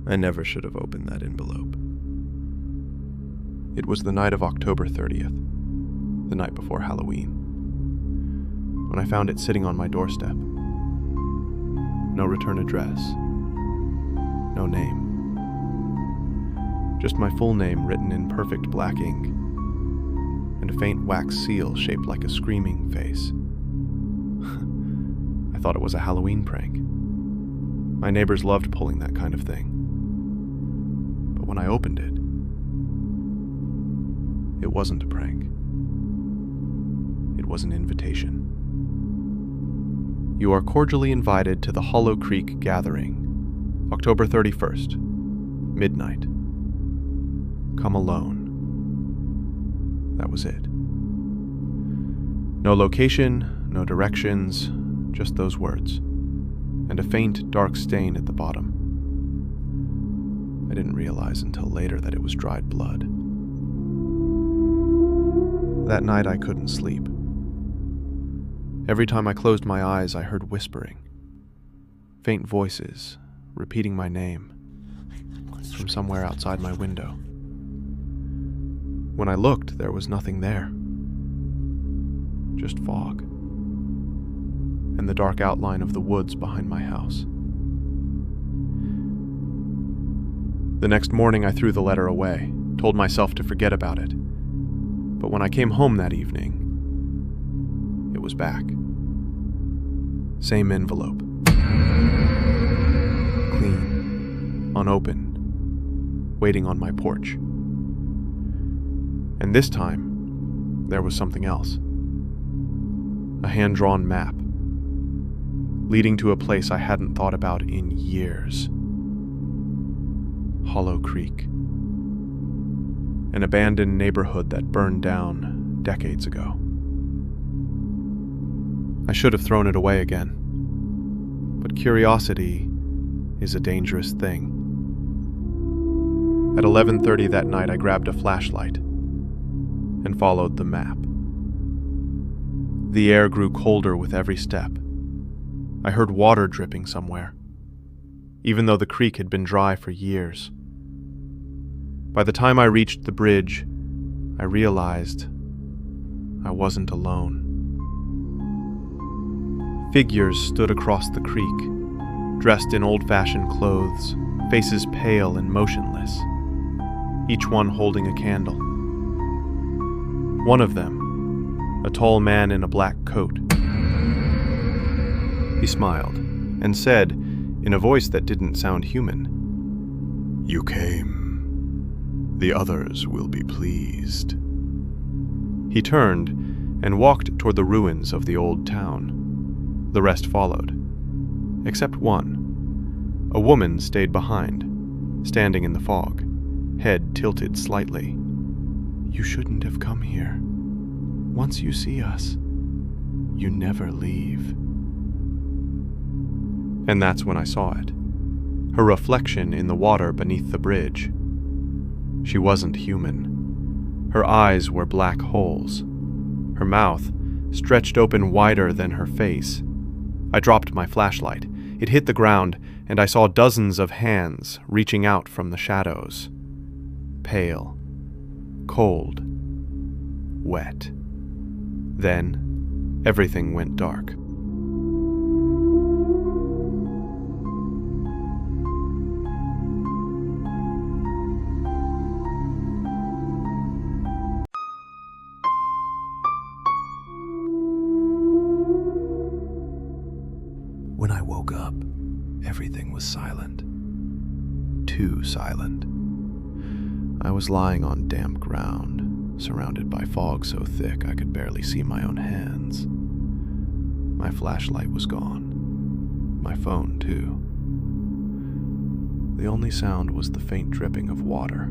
I never should have opened that envelope. It was the night of October 30th, the night before Halloween, when I found it sitting on my doorstep. No return address, no name. Just my full name written in perfect black ink, and a faint wax seal shaped like a screaming face. I thought it was a Halloween prank. My neighbors loved pulling that kind of thing. But when I opened it, it wasn't a prank. It was an invitation. You are cordially invited to the Hollow Creek Gathering, October 31st, midnight. Come alone. That was it. No location, no directions, just those words, and a faint dark stain at the bottom. I didn't realize until later that it was dried blood. That night I couldn't sleep. Every time I closed my eyes, I heard whispering, faint voices repeating my name from somewhere outside my window. When I looked, there was nothing there. Just fog, and the dark outline of the woods behind my house. The next morning I threw the letter away, told myself to forget about it. But when I came home that evening, it was back. Same envelope. Clean, unopened, waiting on my porch. And this time, there was something else. A hand-drawn map, leading to a place I hadn't thought about in years. Hollow Creek. An abandoned neighborhood that burned down decades ago. I should have thrown it away again, but curiosity is a dangerous thing. At 11:30 that night, I grabbed a flashlight and followed the map. The air grew colder with every step. I heard water dripping somewhere, even though the creek had been dry for years. By the time I reached the bridge, I realized I wasn't alone. Figures stood across the creek, dressed in old-fashioned clothes, faces pale and motionless, each one holding a candle. One of them, a tall man in a black coat. He smiled and said, in a voice that didn't sound human, "You came. The others will be pleased." He turned and walked toward the ruins of the old town. The rest followed, except one. A woman stayed behind, standing in the fog, head tilted slightly. "You shouldn't have come here. Once you see us, you never leave." And that's when I saw it. Her reflection in the water beneath the bridge. She wasn't human. Her eyes were black holes. Her mouth stretched open wider than her face. I dropped my flashlight. It hit the ground, and I saw dozens of hands reaching out from the shadows. Pale, cold, wet. Then, everything went dark. When I woke up, everything was silent. Too silent. I was lying on damp ground, surrounded by fog so thick I could barely see my own hands. My flashlight was gone. My phone, too. The only sound was the faint dripping of water,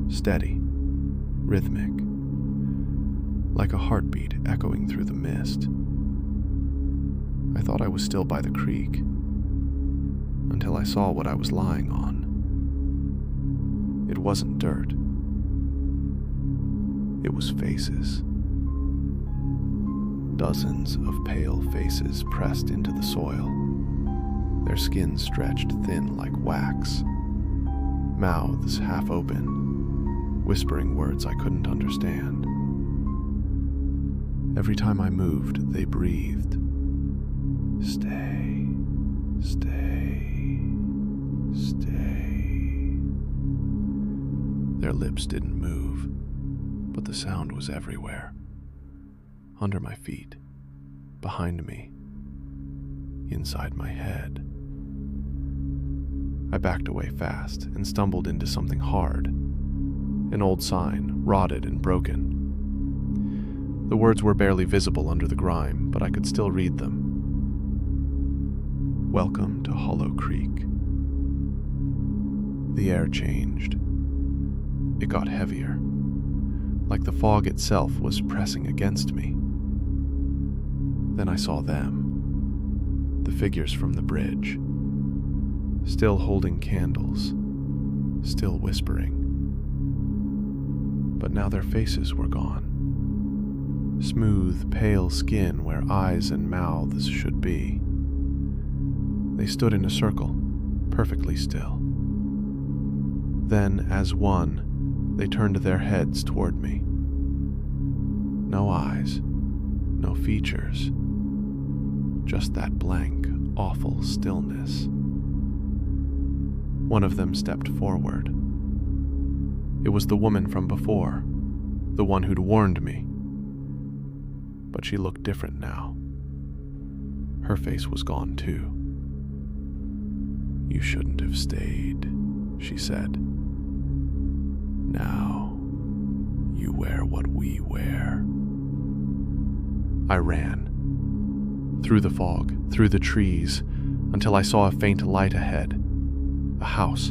steady, rhythmic, like a heartbeat echoing through the mist. I thought I was still by the creek, until I saw what I was lying on. It wasn't dirt. It was faces. Dozens of pale faces pressed into the soil, their skin stretched thin like wax, mouths half open, whispering words I couldn't understand. Every time I moved, they breathed, "Stay, stay, stay." Their lips didn't move, but the sound was everywhere. Under my feet, behind me, inside my head. I backed away fast and stumbled into something hard, an old sign, rotted and broken. The words were barely visible under the grime, but I could still read them. "Welcome to Hollow Creek." The air changed. It got heavier, like the fog itself was pressing against me. Then I saw them, the figures from the bridge, still holding candles, still whispering. But now their faces were gone. Smooth, pale skin where eyes and mouths should be. They stood in a circle, perfectly still. Then, as one, they turned their heads toward me. No eyes, no features, just that blank, awful stillness. One of them stepped forward. It was the woman from before, the one who'd warned me. But she looked different now. Her face was gone too. "You shouldn't have stayed," she said. "Now, you wear what we wear." I ran. Through the fog, through the trees, until I saw a faint light ahead. A house.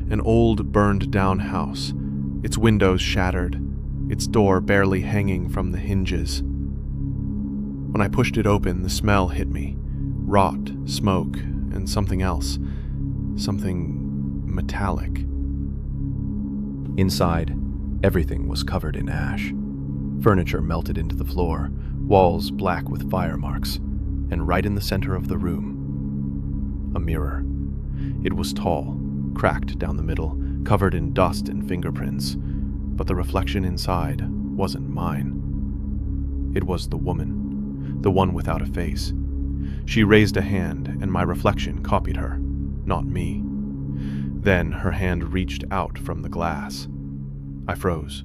An old, burned-down house, its windows shattered, its door barely hanging from the hinges. When I pushed it open, the smell hit me. Rot, smoke, and something else. Something metallic. Inside, everything was covered in ash. Furniture melted into the floor, walls black with fire marks, and right in the center of the room, a mirror. It was tall, cracked down the middle, covered in dust and fingerprints, but the reflection inside wasn't mine. It was the woman, the one without a face. She raised a hand, and my reflection copied her, not me. Then her hand reached out from the glass. I froze.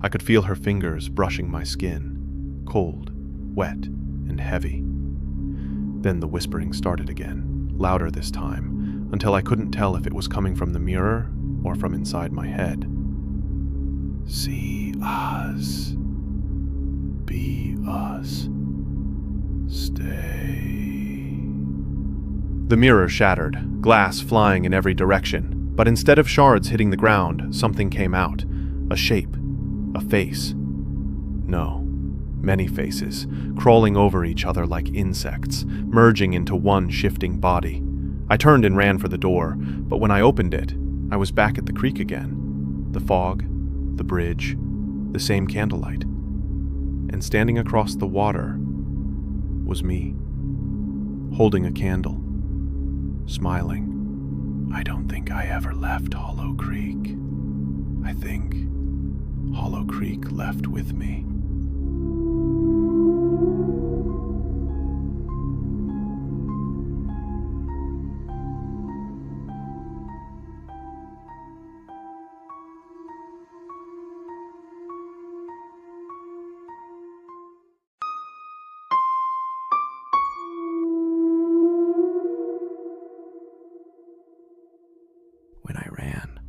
I could feel her fingers brushing my skin, cold, wet, and heavy. Then the whispering started again, louder this time, until I couldn't tell if it was coming from the mirror or from inside my head. "See us. Be us. Stay." The mirror shattered, glass flying in every direction, but instead of shards hitting the ground, something came out. A shape. A face. No, many faces, crawling over each other like insects, merging into one shifting body. I turned and ran for the door, but when I opened it, I was back at the creek again. The fog, the bridge, the same candlelight. And standing across the water was me, holding a candle, smiling. I don't think I ever left Hollow Creek. I think Hollow Creek left with me. When I ran,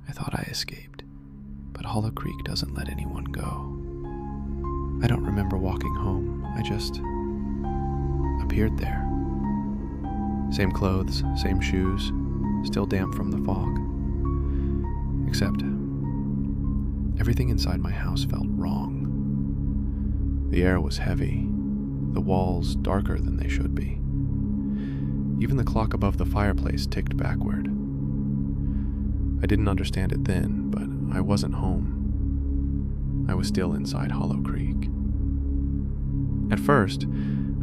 I thought I escaped, but Hollow Creek doesn't let anyone go. I don't remember walking home, I just appeared there. Same clothes, same shoes, still damp from the fog. Except, everything inside my house felt wrong. The air was heavy, the walls darker than they should be. Even the clock above the fireplace ticked backward. I didn't understand it then, but I wasn't home. I was still inside Hollow Creek. At first,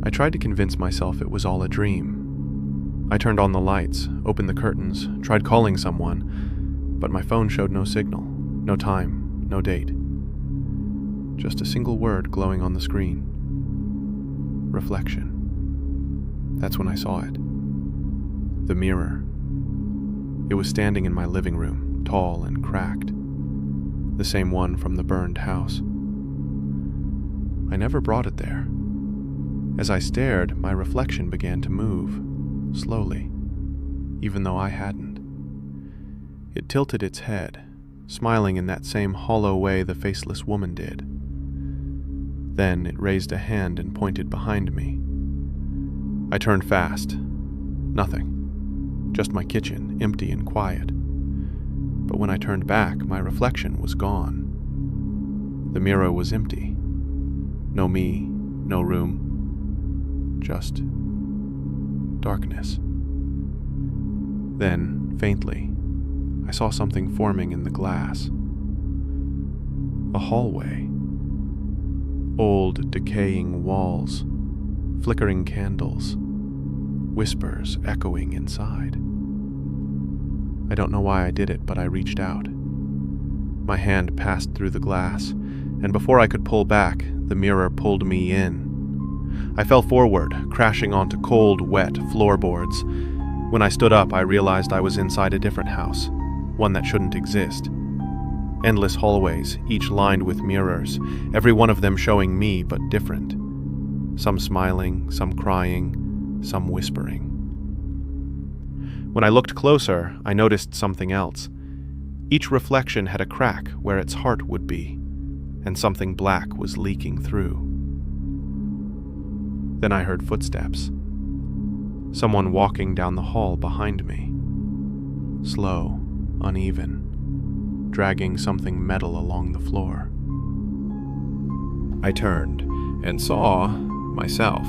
I tried to convince myself it was all a dream. I turned on the lights, opened the curtains, tried calling someone, but my phone showed no signal, no time, no date. Just a single word glowing on the screen. Reflection. That's when I saw it. The mirror. It was standing in my living room, tall and cracked. The same one from the burned house. I never brought it there. As I stared, my reflection began to move, slowly, even though I hadn't. It tilted its head, smiling in that same hollow way the faceless woman did. Then it raised a hand and pointed behind me. I turned fast. Nothing. Just my kitchen, empty and quiet. But when I turned back, my reflection was gone. The mirror was empty. No me, no room. Just darkness. Then, faintly, I saw something forming in the glass. A hallway. Old, decaying walls, flickering candles, whispers echoing inside. I don't know why I did it, but I reached out. My hand passed through the glass, and before I could pull back, the mirror pulled me in. I fell forward, crashing onto cold, wet floorboards. When I stood up, I realized I was inside a different house, one that shouldn't exist. Endless hallways, each lined with mirrors, every one of them showing me, but different. Some smiling, some crying, some whispering. When I looked closer, I noticed something else. Each reflection had a crack where its heart would be, and something black was leaking through. Then I heard footsteps. Someone walking down the hall behind me. Slow, uneven, dragging something metal along the floor. I turned and saw myself,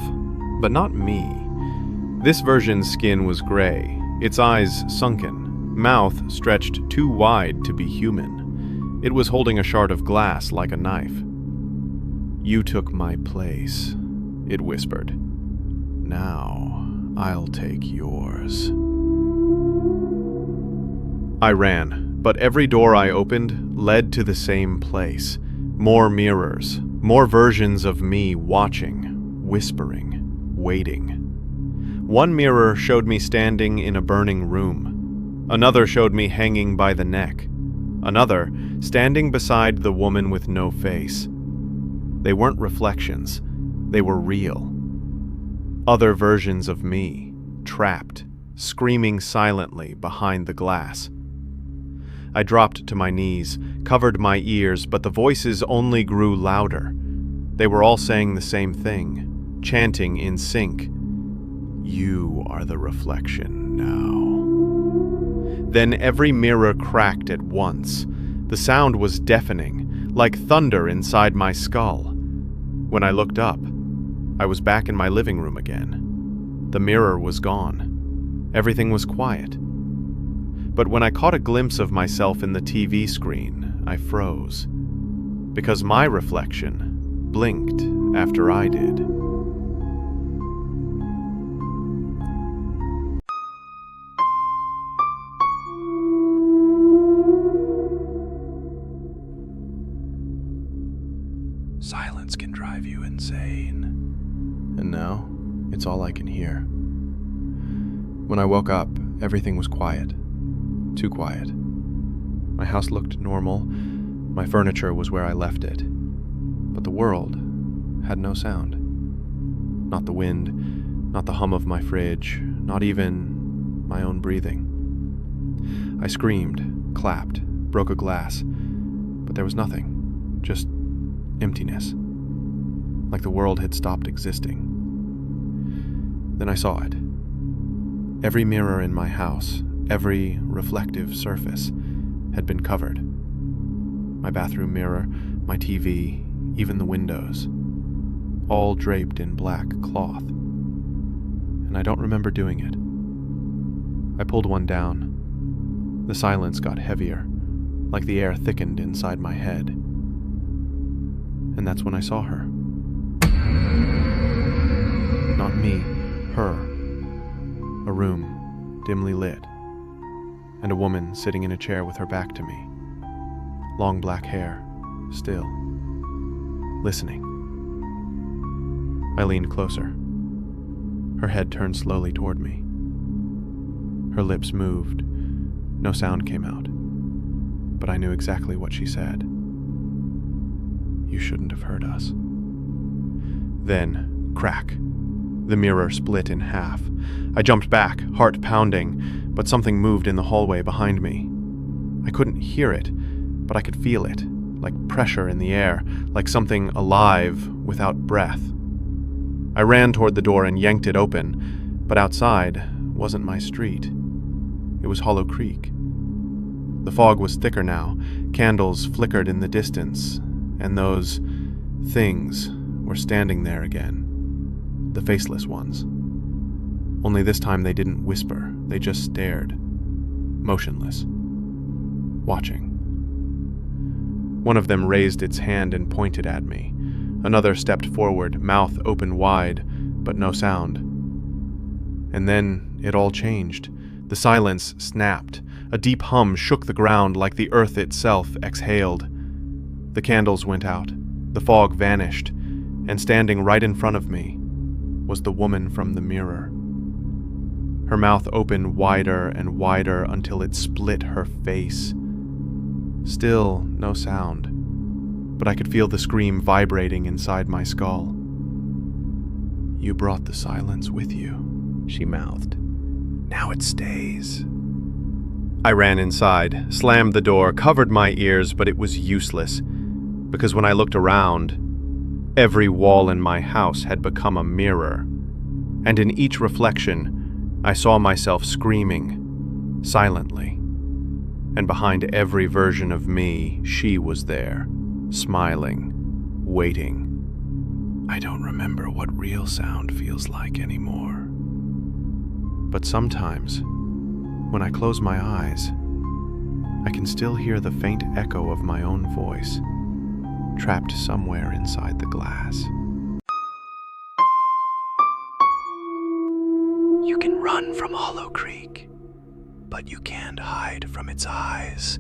but not me. This version's skin was gray, its eyes sunken, mouth stretched too wide to be human. It was holding a shard of glass like a knife. "You took my place," it whispered. "Now I'll take yours." I ran, but every door I opened led to the same place. More mirrors, more versions of me watching, whispering, waiting. One mirror showed me standing in a burning room. Another showed me hanging by the neck. Another standing beside the woman with no face. They weren't reflections, they were real. Other versions of me, trapped, screaming silently behind the glass. I dropped to my knees, covered my ears, but the voices only grew louder. They were all saying the same thing, chanting in sync. "You are the reflection now." Then every mirror cracked at once. The sound was deafening, like thunder inside my skull. When I looked up, I was back in my living room again. The mirror was gone. Everything was quiet. But when I caught a glimpse of myself in the TV screen, I froze. Because my reflection blinked after I did. Silence can drive you insane. And now, it's all I can hear. When I woke up, everything was quiet. Too quiet. My house looked normal. My furniture was where I left it. But the world had no sound. Not the wind, not the hum of my fridge, not even my own breathing. I screamed, clapped, broke a glass, but there was nothing. Just emptiness. Like the world had stopped existing. Then I saw it. Every mirror in my house, every reflective surface, had been covered. My bathroom mirror, my TV, even the windows, all draped in black cloth. And I don't remember doing it. I pulled one down. The silence got heavier, like the air thickened inside my head. And that's when I saw her. Not me, her. A room. dimly lit, and a woman sitting in a chair with her back to me. Long black hair, still. Listening. I leaned closer. Her head turned slowly toward me. Her lips moved. No sound came out, but I knew exactly what she said. You shouldn't have hurt us. Then, crack. The mirror split in half. I jumped back, heart pounding, but something moved in the hallway behind me. I couldn't hear it, but I could feel it, like pressure in the air, like something alive without breath. I ran toward the door and yanked it open, but outside wasn't my street. It was Hollow Creek. The fog was thicker now, candles flickered in the distance, and those things were standing there again. The faceless ones. Only this time they didn't whisper, they just stared, motionless, watching. One of them raised its hand and pointed at me. Another stepped forward, mouth open wide, but no sound. And then it all changed. The silence snapped. A deep hum shook the ground like the earth itself exhaled. The candles went out. The fog vanished. And standing right in front of me was the woman from the mirror. Her mouth opened wider and wider until it split her face. Still no sound, but I could feel the scream vibrating inside my skull. You brought the silence with you, she mouthed. Now it stays. I ran inside, slammed the door, covered my ears, but it was useless, because when I looked around, every wall in my house had become a mirror, and in each reflection, I saw myself screaming, silently. And behind every version of me, she was there, smiling, waiting. I don't remember what real sound feels like anymore. But sometimes, when I close my eyes, I can still hear the faint echo of my own voice, trapped somewhere inside the glass. You can run from Hollow Creek, but you can't hide from its eyes.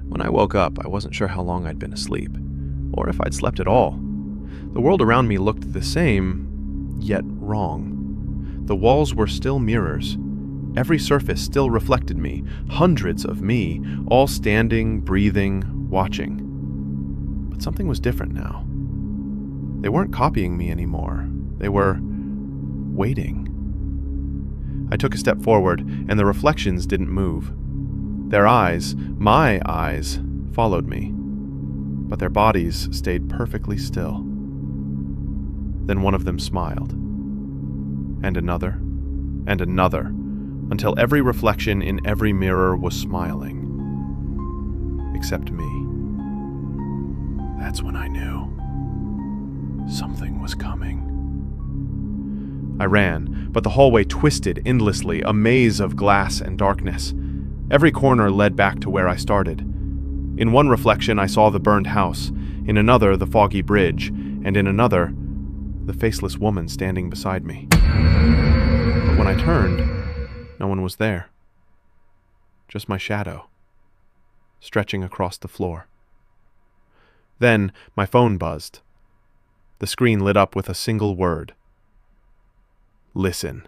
When I woke up, I wasn't sure how long I'd been asleep, or if I'd slept at all. The world around me looked the same, yet wrong. The walls were still mirrors. Every surface still reflected me, hundreds of me, all standing, breathing, watching. But something was different now. They weren't copying me anymore. They were waiting. I took a step forward, and the reflections didn't move. Their eyes, my eyes, followed me, but their bodies stayed perfectly still. Then one of them smiled, and another, until every reflection in every mirror was smiling, except me. That's when I knew something was coming. I ran, but the hallway twisted endlessly, a maze of glass and darkness. Every corner led back to where I started. In one reflection, I saw the burned house, in another, the foggy bridge, and in another, the faceless woman standing beside me. But when I turned, no one was there. Just my shadow, stretching across the floor. Then my phone buzzed. The screen lit up with a single word. Listen.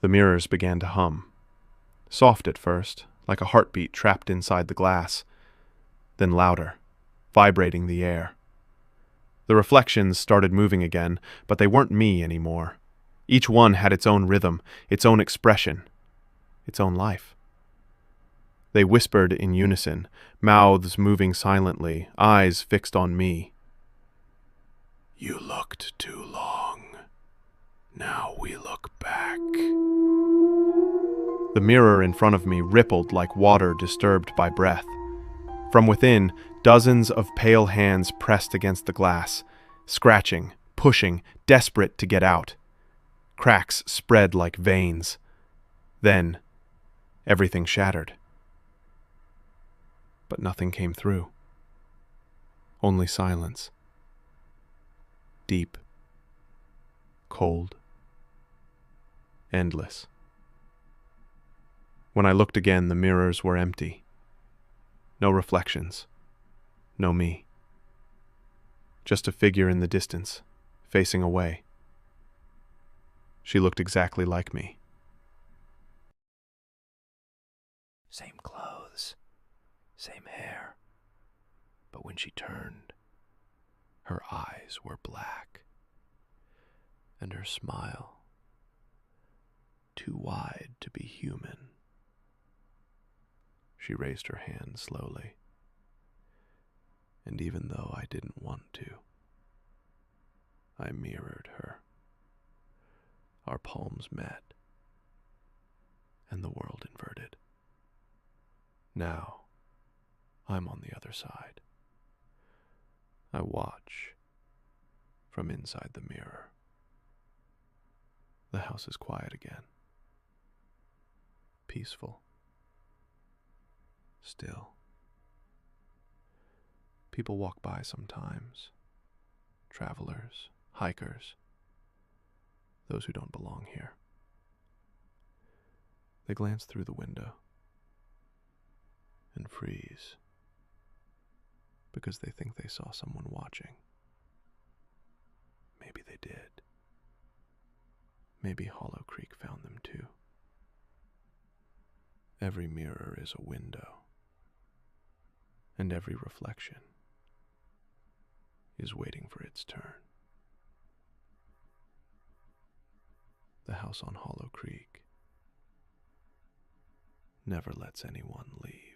The mirrors began to hum. Soft at first, like a heartbeat trapped inside the glass. Then louder, vibrating the air. The reflections started moving again, but they weren't me anymore. Each one had its own rhythm, its own expression, its own life. They whispered in unison, mouths moving silently, eyes fixed on me. You looked too long. Now we look back. The mirror in front of me rippled like water disturbed by breath. From within, dozens of pale hands pressed against the glass, scratching, pushing, desperate to get out. Cracks spread like veins. Then, everything shattered. But nothing came through. Only silence. Deep. Cold. endless. When I looked again, the mirrors were empty. No reflections. No me. Just a figure in the distance, facing away. She looked exactly like me. Same clothes, same hair. But when she turned, her eyes were black, and her smile too wide to be human. She raised her hand slowly, and even though I didn't want to, I mirrored her. Our palms met, and the world inverted. Now, I'm on the other side. I watch from inside the mirror. The house is quiet again. Peaceful. Still. People walk by sometimes. Travelers, hikers, those who don't belong here. They glance through the window and freeze because they think they saw someone watching. Maybe they did. Maybe Hollow Creek found them too. Every mirror is a window, and every reflection is waiting for its turn. The house on Hollow Creek never lets anyone leave.